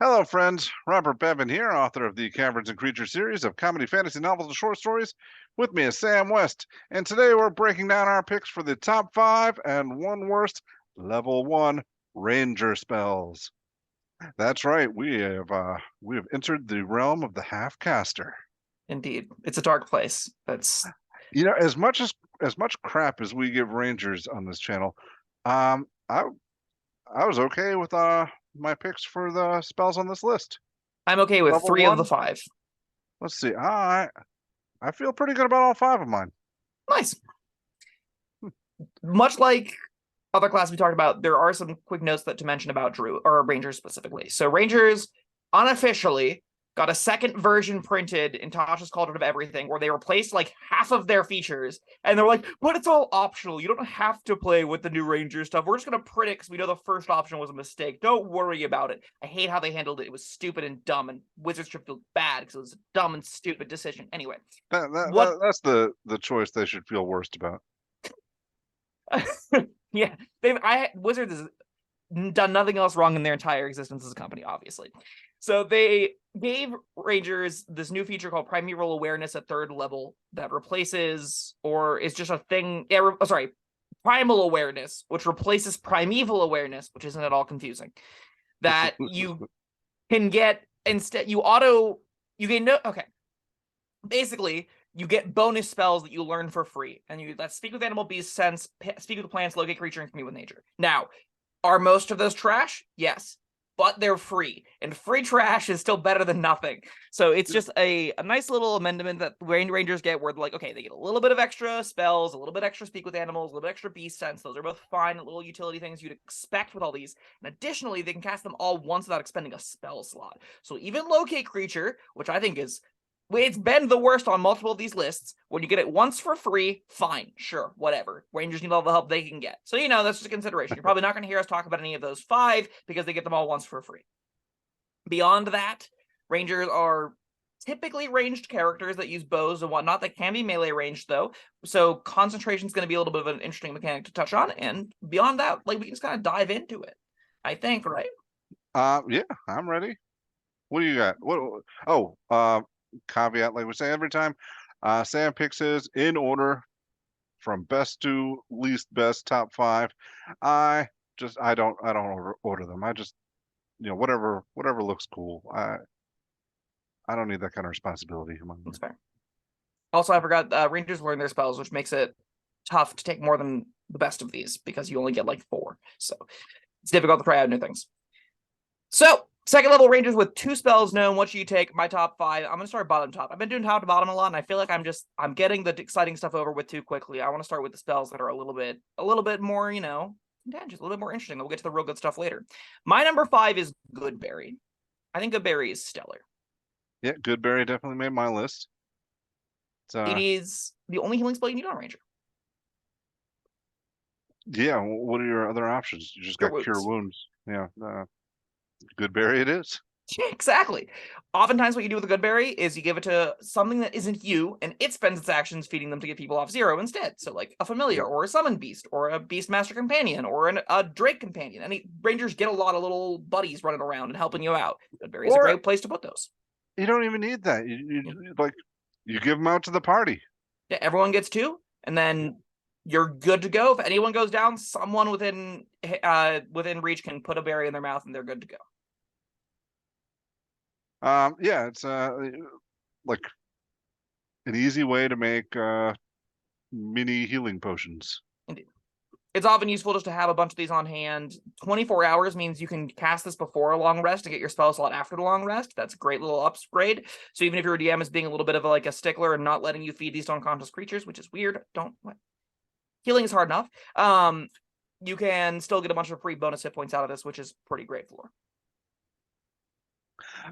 Hello, friends. Robert Bevan here, author of the Caverns and Creatures series of comedy, fantasy novels, and short stories. With me is Sam West, and today we're breaking down our picks for the top 5 and one worst level 1 ranger spells. That's right. We have entered the realm of the half-caster. Indeed, it's a dark place. That's As much crap as we give rangers on this channel, um, I was okay with my picks for the spells on this list. I'm okay with Level 3 of the one. 5. Let's see. I feel pretty good about all 5 of mine. Nice. Much like other classes we talked about, there are some quick notes to mention about Druid or Rangers specifically. So Rangers unofficially got a second version printed in Tasha's Cauldron of Everything, where they replaced like half of their features, and they're like, but it's all optional. You don't have to play with the new Ranger stuff. We're just gonna print it because we know the first option was a mistake. Don't worry about it. I hate how they handled it. It was stupid and dumb, and Wizards should feel bad because it was a dumb and stupid decision. Anyway, That's the choice they should feel worst about. Yeah, Wizards has done nothing else wrong in their entire existence as a company, obviously. So they gave Rangers this new feature called Primeval Awareness at 3rd level that replaces, or is just a thing. Yeah, Primal Awareness, which replaces Primeval Awareness, which isn't at all confusing. That you can get instead. You get no. Okay, basically, you get bonus spells that you learn for free, and that speak with animal, beast, sense, speak with plants, locate creature, and commune with nature. Now, are most of those trash? Yes, but they're free, and free trash is still better than nothing. So it's just a nice little amendment that Rangers get, where like, okay, they get a little bit of extra spells, a little bit extra speak with animals, a little bit extra beast sense. Those are both fine little utility things you'd expect with all these. And additionally, they can cast them all once without expending a spell slot. So even locate creature, which I think is, it's been the worst on multiple of these lists. When you get it once for free, fine, sure, whatever. Rangers need all the help they can get. So, that's just a consideration. You're probably not going to hear us talk about any of those 5 because they get them all once for free. Beyond that, Rangers are typically ranged characters that use bows and whatnot. That can be melee ranged, though. So concentration is going to be a little bit of an interesting mechanic to touch on. And beyond that, we can just kind of dive into it, I think, right? Yeah, I'm ready. What do you got? Caveat, like we say every time, Sam picks his in order from best to least best, top 5. I don't order them. I just, whatever looks cool. I don't need that kind of responsibility. That's fair. Also, I forgot Rangers learn their spells, which makes it tough to take more than the best of these because you only get like 4. So it's difficult to try out new things. So, second level Rangers with 2 spells known. What should you take? My top 5. I'm going to start bottom top. I've been doing top to bottom a lot, and I feel like I'm getting the exciting stuff over with too quickly. I want to start with the spells that are a little bit more, just a little bit more interesting. We'll get to the real good stuff later. My number 5 is Goodberry. I think Goodberry is stellar. Yeah, Goodberry definitely made my list. It is the only healing spell you need on a Ranger. Yeah, what are your other options? You just got Cure Wounds. Yeah, Goodberry it is. Exactly. Oftentimes what you do with a Goodberry is you give it to something that isn't you, and it spends its actions feeding them to get people off 0 instead. So like a familiar, or a summon beast, or a Beastmaster companion, or a Drake companion. And Rangers get a lot of little buddies running around and helping you out. Goodberry is a great place to put those. You don't even need that. You give them out to the party. Yeah, everyone gets 2, and then you're good to go. If anyone goes down, someone within reach can put a berry in their mouth, and they're good to go. Yeah, it's like an easy way to make mini healing potions. Indeed. It's often useful just to have a bunch of these on hand. 24 hours means you can cast this before a long rest and get your spell slot after the long rest. That's a great little upgrade. So even if your DM is being a little bit of a stickler and not letting you feed these unconscious creatures, which is weird, healing is hard enough. You can still get a bunch of free bonus hit points out of this, which is pretty great for.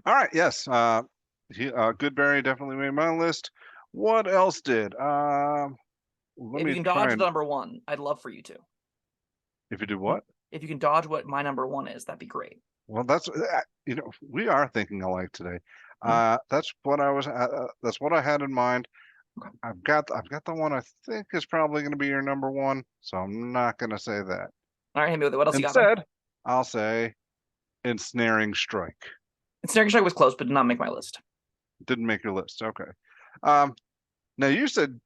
All right, yes. Goodberry definitely made my list. What else did? If you can dodge the number 1, I'd love for you to. If you do what? If you can dodge what my number 1 is, that'd be great. Well, that's we are thinking alike today. That's what I had in mind. Okay. I've got the one I think is probably going to be your number 1, so I'm not going to say that. All right, hit me with it. What else Instead, you got? I'll say Ensnaring Strike. Ensnaring Strike was close, but did not make my list. Didn't make your list. Okay. Now you said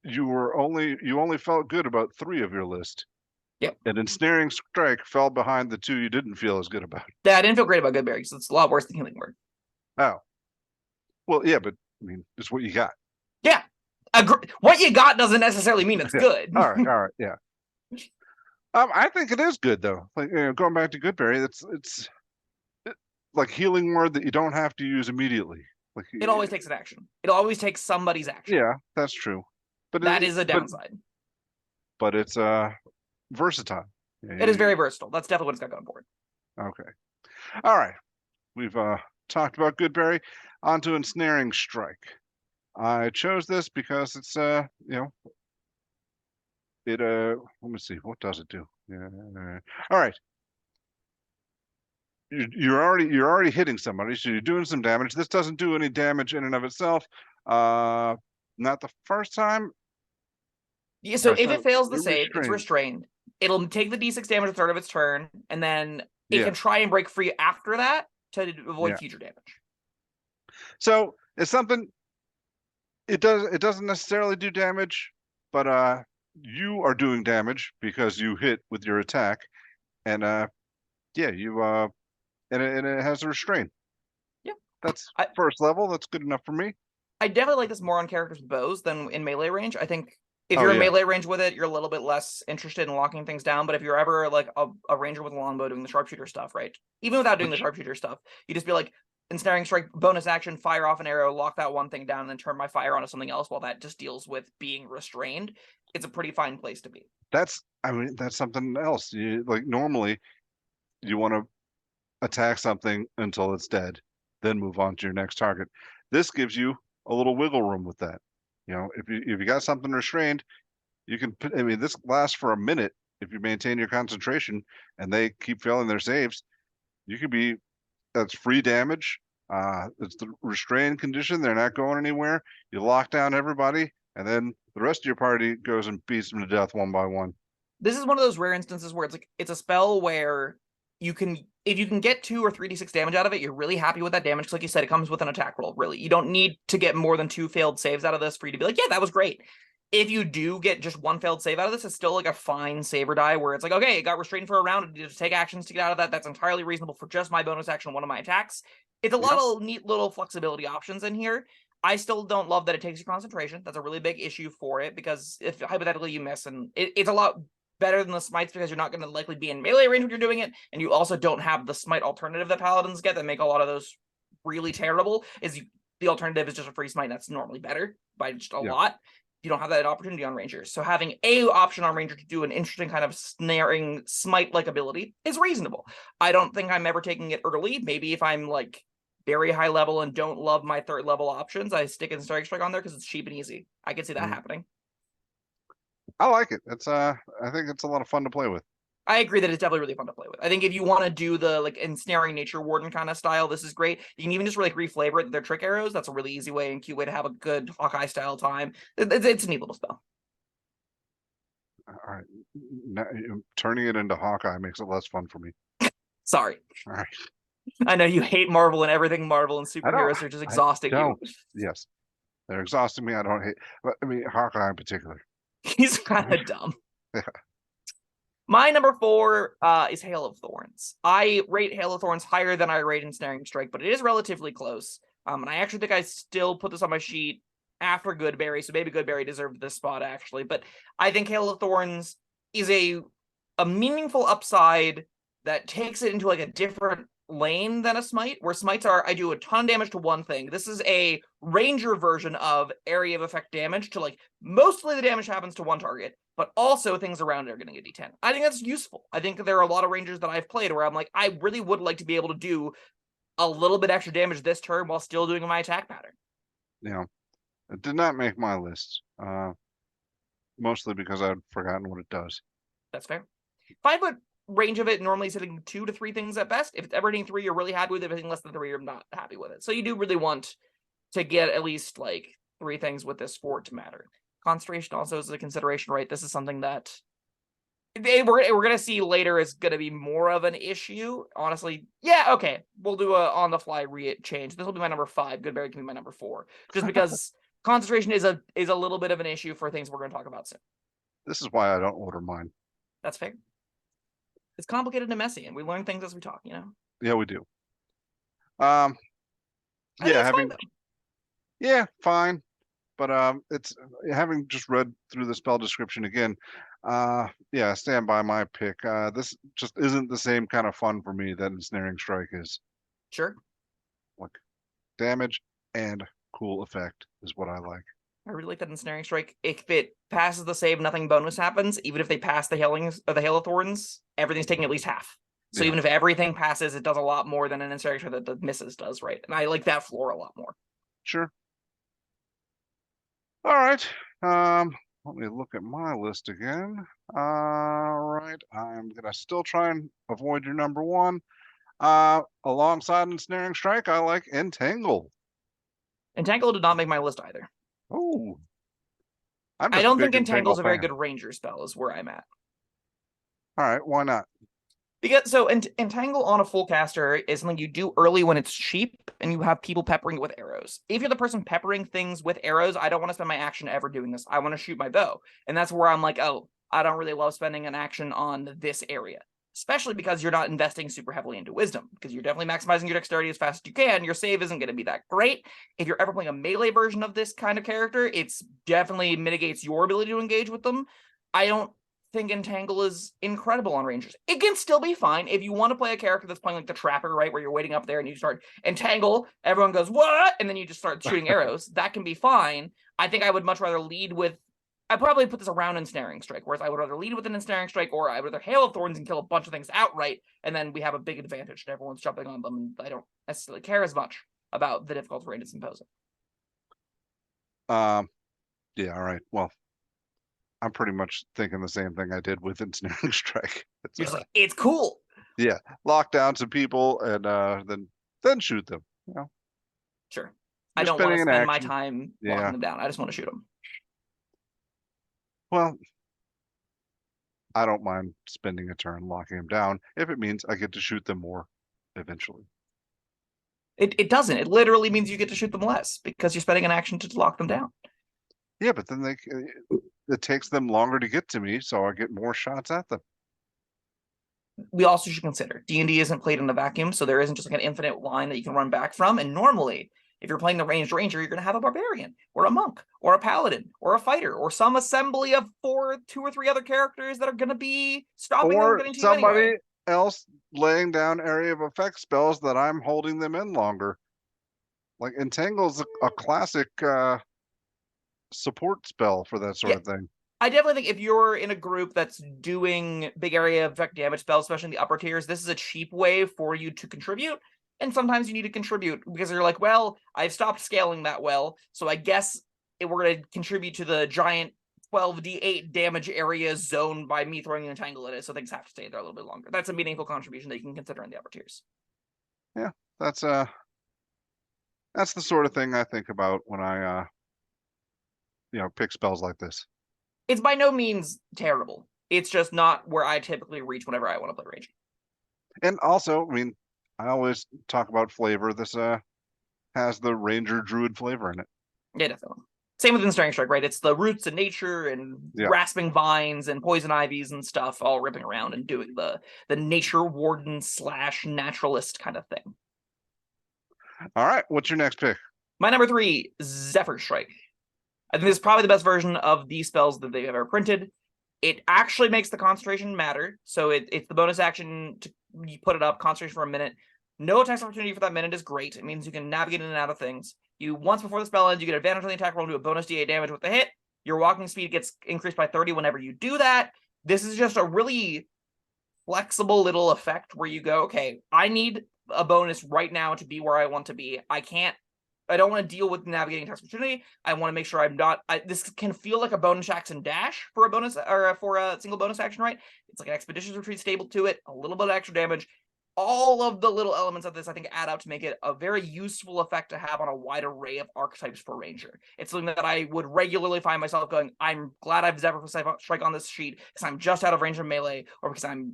you only felt good about 3 of your list. Yep. And Ensnaring Strike fell behind the 2 you didn't feel as good about. Yeah, I didn't feel great about Goodberry because it's a lot worse than Healing Word. Oh. Well, yeah, but I mean, it's what you got. Yeah. What you got doesn't necessarily mean it's good. All right, yeah. I think it is good though. Like, going back to Goodberry, it's like Healing Word that you don't have to use immediately. Like it always takes an action. It always takes somebody's action. Yeah, that's true. But that is a downside. But it's versatile. It is very versatile. That's definitely what it's got going for it. Okay. All right. We've talked about Goodberry. On to Ensnaring Strike. I chose this because it's let me see, what does it do? All right. You're already hitting somebody, so you're doing some damage. This doesn't do any damage in and of itself. Not the first time. Yeah, so if it fails the save, it's restrained. It'll take the d6 damage at the start of its turn, and then it can try and break free after that to avoid future damage. So it's something. It doesn't necessarily do damage, but you are doing damage because you hit with your attack, and and it has a restraint. Yeah, that's first level. That's good enough for me. I definitely like this more on characters with bows than in melee range. I think if you're in melee range with it, you're a little bit less interested in locking things down. But if you're ever like a ranger with a longbow doing the sharpshooter stuff, right? Even without doing the sharpshooter stuff, you just be like, Ensnaring Strike, bonus action, fire off an arrow, lock that one thing down, and then turn my fire onto something else while that just deals with being restrained. It's a pretty fine place to be. That's something else. Normally you want to attack something until it's dead, then move on to your next target. This gives you a little wiggle room with that. If you got something restrained, you can put, this lasts for a minute if you maintain your concentration and they keep failing their saves. You could be, that's free damage. It's the restrained condition. They're not going anywhere. You lock down everybody, and then the rest of your party goes and beats them to death one by one. This is one of those rare instances where it's a spell where if you can get 2 or 3d6 damage out of it, you're really happy with that damage. Because like you said, it comes with an attack roll, really. You don't need to get more than 2 failed saves out of this for you to be like, yeah, that was great. If you do get just 1 failed save out of this, it's still like a fine save or die where it's like, okay, it got restrained for a round, it needed to take actions to get out of that. That's entirely reasonable for just my bonus action, one of my attacks. It's a lot of neat little flexibility options in here. I still don't love that it takes your concentration. That's a really big issue for it, because if hypothetically you miss, and it's a lot better than the smites because you're not going to likely be in melee range when you're doing it, and you also don't have the smite alternative that paladins get that make a lot of those really terrible. The alternative is just a free smite that's normally better by just a lot. You don't have that opportunity on rangers, so having a option on ranger to do an interesting kind of snaring smite like ability is reasonable. I don't think I'm ever taking it early. Maybe if I'm like very high level and don't love my 3rd level options, I stick Ensnaring Strike on there because it's cheap and easy. I can see that happening. I like it. I think it's a lot of fun to play with. I agree that it's definitely really fun to play with. I think if you want to do the like Ensnaring Nature Warden kind of style, this is great. You can even just like reflavor it. They're trick arrows. That's a really easy way and cute way to have a good Hawkeye style time. It's a neat little spell. All right, now, turning it into Hawkeye makes it less fun for me. Sorry. All right. I know you hate Marvel and everything Marvel and superheroes are just exhausting you. Yes, they're exhausting me. I don't hate, but Hawkeye in particular. He's kind of dumb. Yeah. My number 4 is Hail of Thorns. I rate Hail of Thorns higher than I rate Ensnaring Strike, but it is relatively close. And I actually think I still put this on my sheet after Goodberry, so maybe Goodberry deserved this spot actually. But I think Hail of Thorns is a meaningful upside that takes it into like a different lane than a smite, where smites are, I do a ton of damage to one thing. This is a ranger version of area of effect damage to like, mostly the damage happens to one target, but also things around it are getting a d10. I think that's useful. I think there are a lot of rangers that I've played where I'm like, I really would like to be able to do a little bit extra damage this turn while still doing my attack pattern. Yeah, it did not make my list, mostly because I'd forgotten what it does. That's fair. 5 foot range of it normally is hitting 2 to 3 things at best. If it's ever hitting 3, you're really happy with it. If it's hitting less than 3, you're not happy with it. So you do really want to get at least like 3 things with this for it to matter. Concentration also is a consideration, right? This is something that we're gonna see later is gonna be more of an issue. Honestly, yeah, okay. We'll do a on the fly change. This will be my number 5. Goodberry can be my number 4. Just because concentration is a little bit of an issue for things we're gonna talk about soon. This is why I don't order mine. That's fair. It's complicated and messy, and we learn things as we talk, Yeah, we do. I think Yeah, it's fine, yeah, fine. But it's having just read through the spell description again, yeah, stand by my pick. This just isn't the same kind of fun for me that Ensnaring Strike is. Sure. Like damage and cool effect is what I like. I really like that Ensnaring Strike. If it passes the save, nothing bonus happens. Even if they pass the Hail of Thorns, everything's taking at least half. So Yeah. even if everything passes, it does a lot more than an Ensnaring Strike that the misses does, right? And I like that floor a lot more. Sure. All right. Let me look at my list again. All right. I'm gonna still try and avoid your number 1. Alongside Ensnaring Strike, I like Entangle. Entangle did not make my list either. Oh. I don't think Entangle is a very good ranger spell, is where I'm at. All right, why not? Because Entangle on a full caster is something you do early when it's cheap and you have people peppering it with arrows. If you're the person peppering things with arrows, I don't want to spend my action ever doing this. I want to shoot my bow. And that's where I'm like, oh, I don't really love spending an action on this area. Especially because you're not investing super heavily into wisdom, because you're definitely maximizing your dexterity as fast as you can. Your save isn't going to be that great. If you're ever playing a melee version of this kind of character, it's definitely mitigates your ability to engage with them. I don't think Entangle is incredible on rangers. It can still be fine if you want to play a character that's playing like the Trapper, right, where you're waiting up there and you start Entangle, everyone goes what, and then you just start shooting arrows. That can be fine. I think I would much rather lead with, I probably put this around Ensnaring Strike, whereas I would rather lead with an Ensnaring Strike, or I would rather Hail of Thorns and kill a bunch of things outright, and then we have a big advantage and everyone's jumping on them, and I don't necessarily care as much about the difficulty rate it's imposing. Yeah, all right. Well, I'm pretty much thinking the same thing I did with Ensnaring Strike. You're just like, it's cool. Yeah, lock down some people and then shoot them. You know? Sure. I don't want to spend my action. time locking them down. I just want to shoot them. Well, I don't mind spending a turn locking them down if it means I get to shoot them more eventually. It doesn't. It literally means you get to shoot them less because you're spending an action to lock them down. Yeah, but then it takes them longer to get to me, so I get more shots at them. We also should consider D&D isn't played in a vacuum, so there isn't just like an infinite line that you can run back from. And normally, if you're playing the ranged ranger, you're going to have a barbarian or a monk or a paladin or a fighter or some assembly of 2 or 3 other characters that are going to be stopping them getting to you anyway. Or somebody else laying down area of effect spells that I'm holding them in longer. Like Entangle's a classic support spell for that sort of thing. I definitely think if you're in a group that's doing big area of effect damage spells, especially in the upper tiers, this is a cheap way for you to contribute. And sometimes you need to contribute because you're like, well, I've stopped scaling that well, so I guess we're going to contribute to the giant 12d8 damage area zone by me throwing an Entangle in it, so things have to stay there a little bit longer. That's a meaningful contribution that you can consider in the upper tiers. Yeah, that's the sort of thing I think about when I pick spells like this. It's by no means terrible. It's just not where I typically reach whenever I want to play ranging. And also, I mean, I always talk about flavor. This has the Ranger Druid flavor in it. Yeah, definitely. Same with Ensnaring Strike, right? It's the roots and nature and grasping vines and poison ivies and stuff all ripping around and doing the nature warden / naturalist kind of thing. All right, what's your next pick? My number 3, Zephyr Strike. I think this is probably the best version of these spells that they've ever printed. It actually makes the concentration matter. So it's the bonus action to put it up, concentration for a minute. No attacks opportunity for that minute is great. It means you can navigate in and out of things. Once before the spell ends, you get advantage on the attack roll and do a bonus d8 damage with the hit. Your walking speed gets increased by 30 whenever you do that. This is just a really flexible little effect where you go, okay, I need a bonus right now to be where I want to be. I don't want to deal with navigating attacks opportunity. I want to make sure I'm not. This can feel like a bonus action dash for a bonus or for a single bonus action, right? It's like an expeditious retreat stable to it, a little bit of extra damage. all of the little elements of this, I think, add up to make it a very useful effect to have on a wide array of archetypes for Ranger. It's something that I would regularly find myself going, I'm glad I've Zephyr Strike on this sheet because I'm just out of range of melee, or because I'm,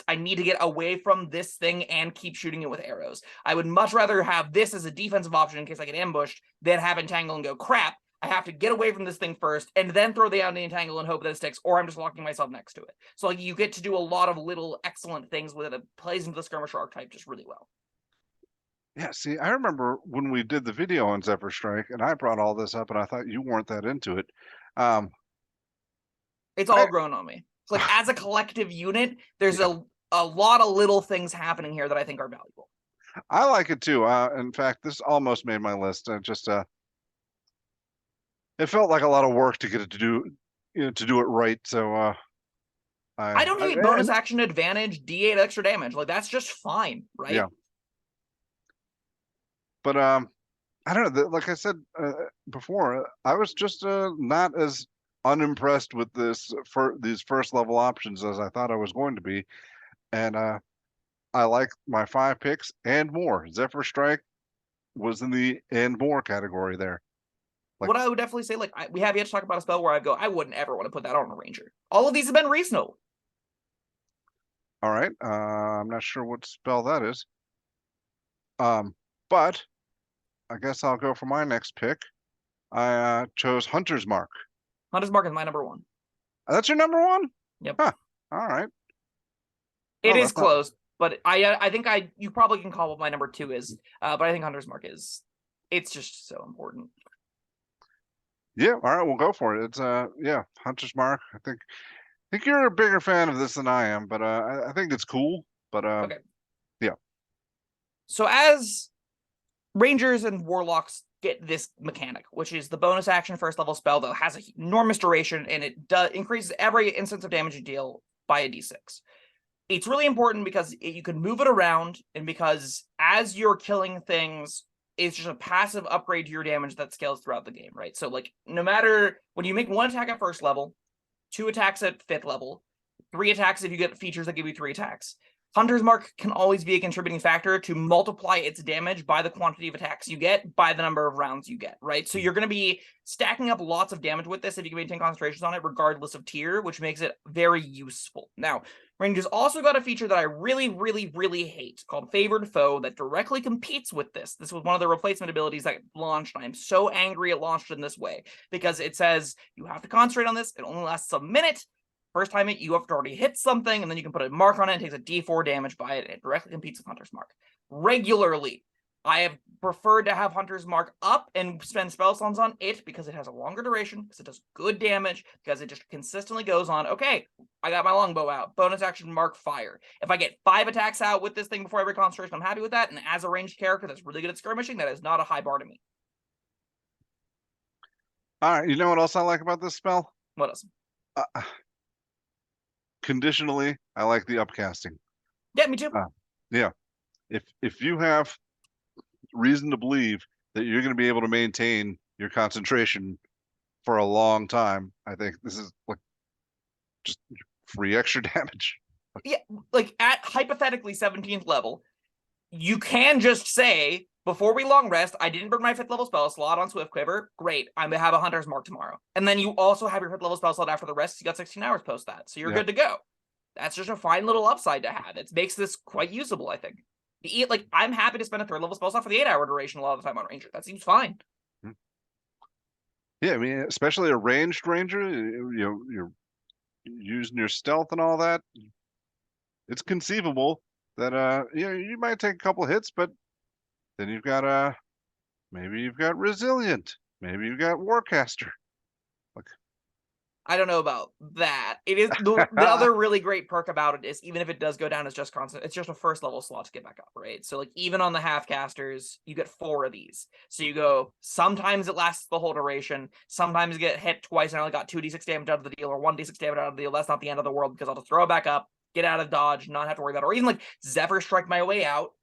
I need to get away from this thing and keep shooting it with arrows. I would much rather have this as a defensive option in case I get ambushed than have Entangle and go, crap, I have to get away from this thing first and then throw the Entangle and hope that it sticks, or I'm just locking myself next to it. So like you get to do a lot of little excellent things with it. It plays into the skirmisher archetype just really well. Yeah, see, I remember when we did the video on Zephyr Strike, and I brought all this up, and I thought you weren't that into it. It's all grown on me. It's like as a collective unit, there's a lot of little things happening here that I think are valuable. I like it too. In fact, this almost made my list. It felt like a lot of work to get it to do, to do it right. So I don't hate bonus action advantage, D8 extra damage. Like that's just fine, right? Yeah. But I don't know. Like I said before, I was just not as unimpressed with these first level options as I thought I was going to be, and I like my 5 picks and more. Zephyr Strike was in the and more category there. What I would definitely say, we have yet to talk about a spell where I wouldn't ever want to put that on a Ranger. All of these have been reasonable. All right. I'm not sure what spell that is. But I guess I'll go for my next pick. I chose Hunter's Mark. Hunter's Mark is my number 1. That's your number 1? Yep. Huh. All right. It is close, but I think you probably can call what my number 2 is. But I think Hunter's Mark it's just so important. Yeah, all right, we'll go for it. It's Hunter's Mark. I think you're a bigger fan of this than I am, but I think it's cool. But okay. Yeah. So as Rangers and Warlocks get this mechanic, which is the bonus action first level spell that has an enormous duration and it increases every instance of damage you deal by a d6. It's really important because you can move it around, and because as you're killing things, it's just a passive upgrade to your damage that scales throughout the game, right? So like no matter when you make 1 attack at first level, 2 attacks at 5th level, 3 attacks if you get features that give you 3 attacks, Hunter's Mark can always be a contributing factor to multiply its damage by the quantity of attacks you get, by the number of rounds you get, right? So you're going to be stacking up lots of damage with this if you can maintain concentrations on it, regardless of tier, which makes it very useful. Now, Rangers also got a feature that I really, really, really hate called Favored Foe that directly competes with this. This was one of the replacement abilities that launched. I'm so angry it launched in this way because it says you have to concentrate on this. It only lasts a minute. First time you have to already hit something, and then you can put a mark on it and takes a d4 damage by it. It directly competes with Hunter's Mark. Regularly, I have preferred to have Hunter's Mark up and spend spell slots on it because it has a longer duration, because it does good damage, because it just consistently goes on, okay, I got my longbow out. Bonus action, Mark, fire. If I get 5 attacks out with this thing before every concentration, I'm happy with that. And as a ranged character that's really good at skirmishing, that is not a high bar to me. All right, you know what else I like about this spell? What else? Conditionally, I like the upcasting. Yeah, me too. Yeah. If you have reason to believe that you're going to be able to maintain your concentration for a long time, I think this is like just free extra damage. Yeah, like at hypothetically 17th level, you can just say, before we long rest, I didn't burn my 5th level spell slot on Swift Quiver. Great, I'm going to have a Hunter's Mark tomorrow. And then you also have your 5th level spell slot after the rest. You got 16 hours post that, so you're good to go. That's just a fine little upside to have. It makes this quite usable, I think. I'm happy to spend a 3rd level spell slot for the 8-hour duration a lot of the time on Ranger. That seems fine. Yeah, I mean, especially a ranged Ranger, you're using your stealth and all that. It's conceivable that you might take a couple hits, but then you've got maybe you've got Resilient, maybe you've got Warcaster. I don't know about that. It is the other really great perk about it is even if it does go down as just constant, it's just a 1st level slot to get back up, right? So like even on the half casters, you get 4 of these. So you go, sometimes it lasts the whole duration, sometimes you get hit twice and I only got 2d6 damage out of the deal or 1d6 damage out of the deal. That's not the end of the world because I'll just throw it back up, get out of dodge, not have to worry about it. Or even like Zephyr Strike my way out.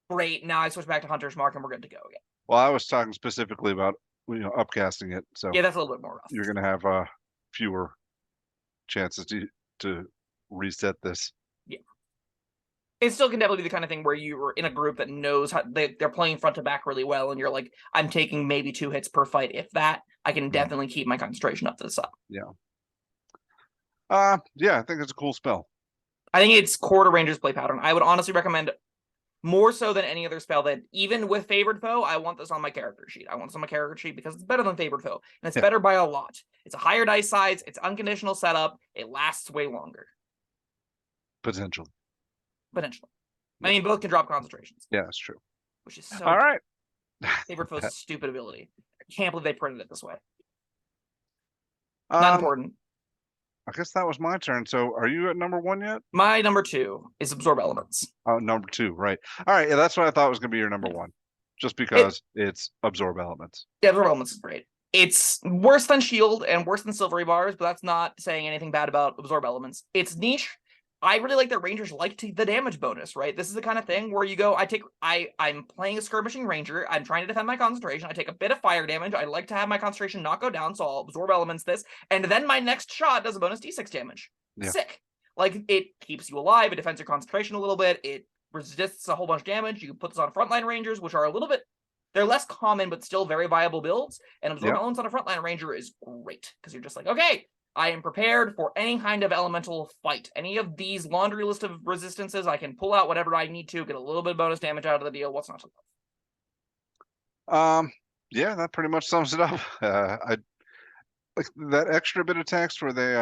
Great, now I switch back to Hunter's Mark and we're good to go again. Well, I was talking specifically about upcasting it. So yeah, that's a little bit more rough. You're gonna have fewer chances to reset this. Yeah. It still can definitely be the kind of thing where you're in a group that knows how they're playing front to back really well, and you're like, I'm taking maybe 2 hits per fight, if that. I can definitely keep my concentration up to the side. Yeah. Yeah, I think it's a cool spell. I think it's core to Ranger's play pattern. I would honestly recommend more so than any other spell that even with Favored Foe, I want this on my character sheet. I want this on my character sheet because it's better than Favored Foe, and it's better by a lot. It's a higher dice size, it's unconditional setup, it lasts way longer. Potentially. I mean, both can drop concentrations. Yeah, that's true. Which is so all right. Favored Foe's a stupid ability. I can't believe they printed it this way. Not important. I guess that was my turn. So are you at number 1 yet? My number 2 is Absorb Elements. Oh, number 2, right. All right, yeah, that's what I thought was going to be your number 1. Just because it's Absorb Elements. Yeah, Absorb Elements is great. It's worse than Shield and worse than Silvery Bars, but that's not saying anything bad about Absorb Elements. It's niche. I really like that Rangers like the damage bonus, right? This is the kind of thing where you go, I'm playing a skirmishing Ranger, I'm trying to defend my concentration, I take a bit of fire damage, I like to have my concentration not go down, so I'll Absorb Elements this, and then my next shot does a bonus d6 damage. Yeah. Sick. Like, it keeps you alive, it defends your concentration a little bit, it resists a whole bunch of damage. You put this on frontline Rangers, which are a little bit, they're less common, but still very viable builds, and Absorb Elements on a frontline Ranger is great, because you're just like, okay, I am prepared for any kind of elemental fight. Any of these laundry list of resistances, I can pull out whatever I need to, get a little bit of bonus damage out of the deal. What's not to love? Yeah, that pretty much sums it up. I like that extra bit of text where they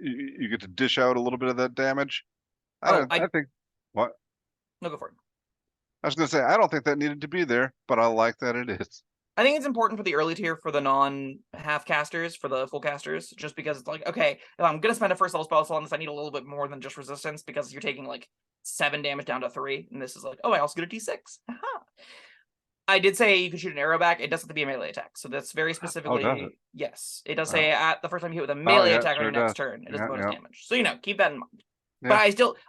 you get to dish out a little bit of that damage. I think what? No, go for it. I was gonna say I don't think that needed to be there, but I like that it is. I think it's important for the early tier for the non-half casters, for the full casters, just because it's like, okay, if I'm going to spend a first level spell slot on this, I need a little bit more than just resistance, because you're taking like 7 damage down to 3, and this is like, oh, I also get a d6. I did say you can shoot an arrow back. It doesn't have to be a melee attack, so that's very specifically. Oh, does it? Yes, it does say at the first time you hit with a melee attack on your next turn, it is bonus damage. So keep that in mind. But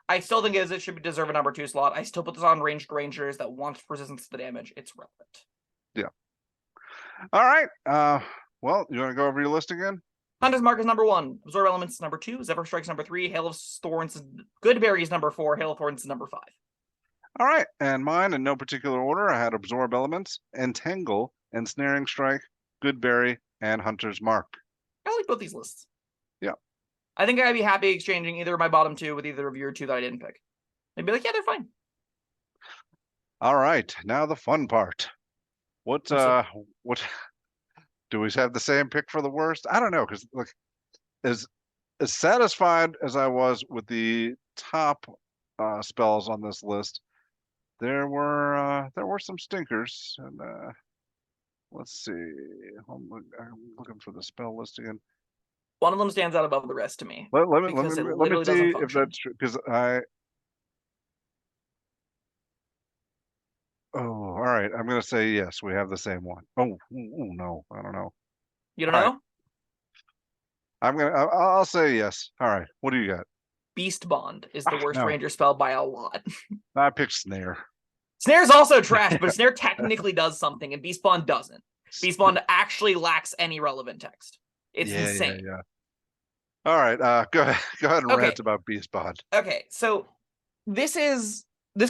I still think it should deserve a number 2 slot. I still put this on ranged Rangers that want resistance to the damage. It's relevant. Yeah. All right. Well, you want to go over your list again? Hunter's Mark is number 1. Absorb Elements is number 2. Zephyr Strike is number 3. Hail of Thorns, Goodberry is number 4. Hail of Thorns is number 5. All right. And mine, in no particular order, I had Absorb Elements, Entangle, Ensnaring Strike, Goodberry, and Hunter's Mark. I like both these lists. Yeah. I think I'd be happy exchanging either of my bottom 2 with either of your 2 that I didn't pick. They'd be like, yeah, they're fine. All right. Now the fun part. What do we have the same pick for the worst? I don't know, because look, as satisfied as I was with the top spells on this list, there were some stinkers, and let's see. I'm looking for the spell list again. One of them stands out above the rest to me. Let me see if that's true, because Oh, all right. I'm going to say yes. We have the same one. Oh, no. I don't know. You don't know? I'll say yes. All right. What do you got? Beast Bond is the worst Ranger spell by a lot. I picked Snare. Snare's also trash, but Snare technically does something, and Beast Bond doesn't. Beast Bond actually lacks any relevant text. It's insane. Yeah. All right. Go ahead and rant about Beast Bond. Okay, so this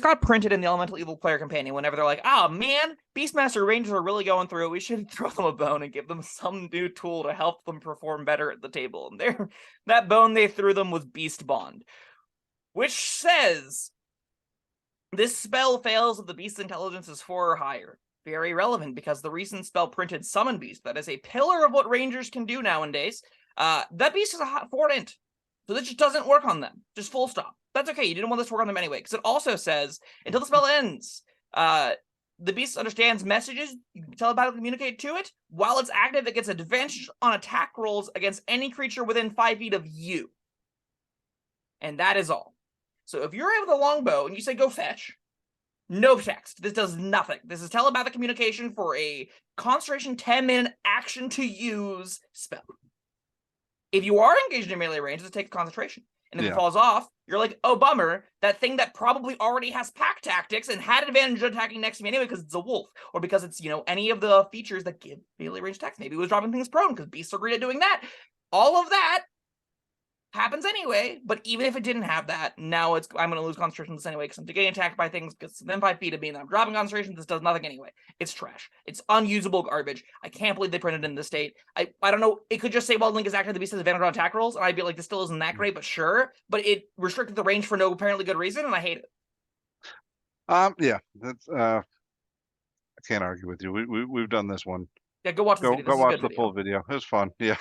got printed in the Elemental Evil Player Companion whenever they're like, oh man, Beastmaster Rangers are really going through it. We should throw them a bone and give them some new tool to help them perform better at the table. And that bone they threw them was Beast Bond, which says this spell fails if the beast's intelligence is 4 or higher. Very relevant, because the recent spell printed Summon Beast, that is a pillar of what Rangers can do nowadays. That beast is a 4 int. So this just doesn't work on them. Just full stop. That's okay. You didn't want this to work on them anyway. Because it also says, until the spell ends, the beast understands messages. You can telepathically communicate to it. While it's active, it gets advantage on attack rolls against any creature within 5 feet of you. And that is all. So if you're with a longbow and you say, go fetch, no text. This does nothing. This is telepathic communication for a concentration 10-minute action to use spell. If you are engaged in melee range, it takes concentration. And if it falls off, you're like, oh, bummer. That thing that probably already has pack tactics and had advantage attacking next to me anyway because it's a wolf. Or because it's, any of the features that give melee range attacks. Maybe it was dropping things prone because beasts are great at doing that. All of that happens anyway, but even if it didn't have that, now I'm going to lose concentration this anyway because I'm getting attacked by things because then 5 feet of me and I'm dropping concentration. This does nothing anyway. It's trash. It's unusable garbage. I can't believe they printed it in this state. I don't know. It could just say, well, Link is active. The beast has advantage on attack rolls, and I'd be like, this still isn't that great, but sure. But it restricted the range for no apparently good reason, and I hate it. Yeah, that's I can't argue with you. We've done this one. Yeah, go watch this video. This Go is a watch good the video. full video. It was fun. Yeah.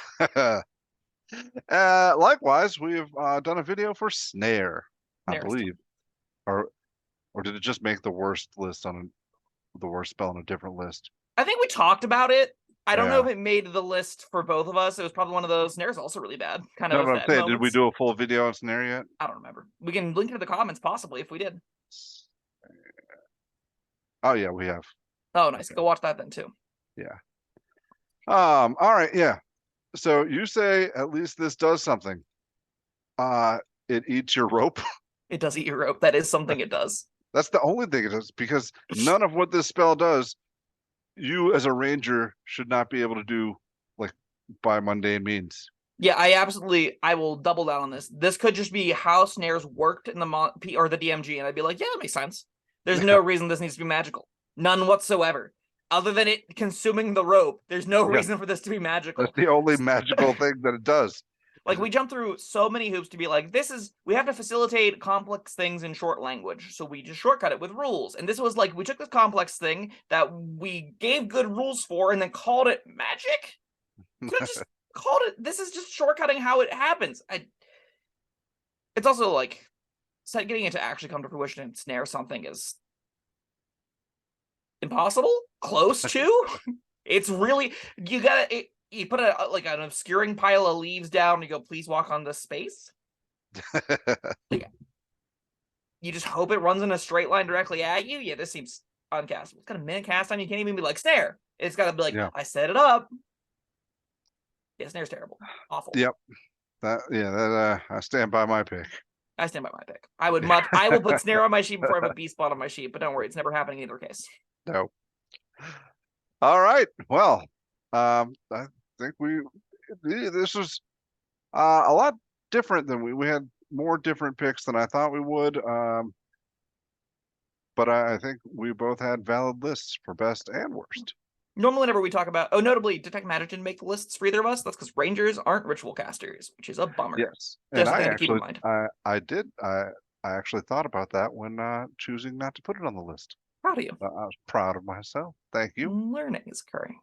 Likewise, we've done a video for Snare, I Snare's believe, or did it just make the worst list on the worst spell on a different list? I think we talked about it. I don't know Yeah. if it made the list for both of us. It was probably one of those. Snare's also really bad. Kind No, of. but I'm Bad saying, did we moments. do a full video on Snare yet? I don't remember. We can link it in the comments possibly if we did. Oh yeah, we have. Oh, nice. Okay. Go watch that then too. Yeah. All right. Yeah. So you say at least this does something. It eats your rope. It does eat your rope. That is something it does. That's the only thing it does, because none of what this spell does, you as a ranger should not be able to do like by mundane means. Yeah, I will double down on this. This could just be how snares worked in the or the DMG, and I'd be like, yeah, that makes sense. There's no reason this needs to be magical. None whatsoever. Other than it consuming the rope, there's no reason for this to be magical. That's the only magical thing that it does. Like, we jump through so many hoops to be like, we have to facilitate complex things in short language, so we just shortcut it with rules. And this was like, we took this complex thing that we gave good rules for and then called it magic? Could have just called it, this is just shortcutting how it happens. It's also like, getting it to actually come to fruition and snare something is impossible? Close to? It's really, you put an obscuring pile of leaves down and you go, please walk on this space. Like, you just hope it runs in a straight line directly at you. Yeah, this seems uncastable. It's got a minute cast time. You can't even be like, snare. It's got to be like, I set it up. Yeah, snare's terrible. Awful. Yep. I stand by my pick. I stand by my pick. I will put snare on my sheet before I put beast spawn on my sheet, but don't worry, it's never happening in either case. No. All right. Well, I think this was a lot different than we had more different picks than I thought we would. But I think we both had valid lists for best and worst. Normally, whenever we talk about, notably, Detect Magic didn't make the lists for either of us. That's because Rangers aren't ritual casters, which is a bummer. Yes, Just and something I to keep in actually, mind. I actually thought about that when choosing not to put it on the list. Proud of you. I was proud of myself. Thank you. Learning is occurring.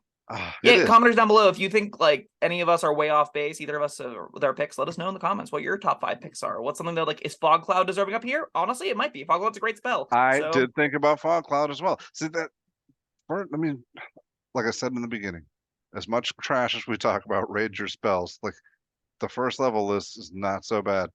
Yeah, commenters down below, if you think like any of us are way off base, either of us with our picks, let us know in the comments what your top 5 picks are. What's something that, like, is Fog Cloud deserving up here? Honestly, it might be. Fog Cloud's a great spell. I did think about Fog Cloud as well. See that? I mean, like I said in the beginning, as much trash as we talk about Ranger spells, like the first level list is not so bad.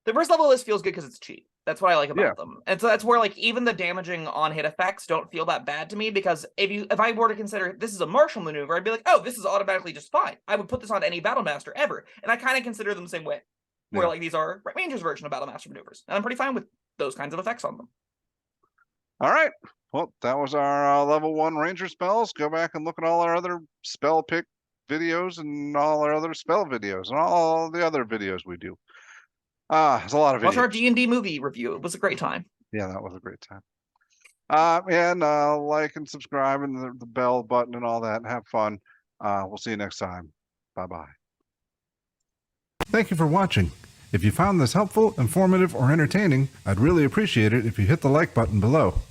The first level list feels good because it's cheap. That's what I like about them. And so that's where, like, even the damaging on hit effects don't feel that bad to me, because if I were to consider this is a martial maneuver, I'd be like, oh, this is automatically just fine. I would put this on any battle master ever. And I kind of consider them the same way. Where like these are Ranger's version of battle master maneuvers. And I'm pretty fine with those kinds of effects on them. All right. Well, that was our level 1 Ranger spells. Go back and look at all our other spell pick videos and all our other spell videos and all the other videos we do. There's a lot of videos. Watch our D&D movie review. It was a great time. Yeah, that was a great time. And like and subscribe and the bell button and all that, and have fun. We'll see you next time. Bye-bye. Thank you for watching. If you found this helpful, informative, or entertaining, I'd really appreciate it if you hit the like button below.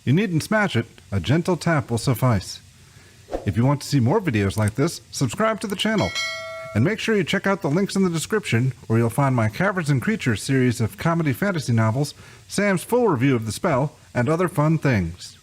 You needn't smash it. A gentle tap will suffice. If you want to see more videos like this, subscribe to the channel. And make sure you check out the links in the description, where you'll find my Caverns and Creatures series of comedy fantasy novels, Sam's full review of the spell, and other fun things.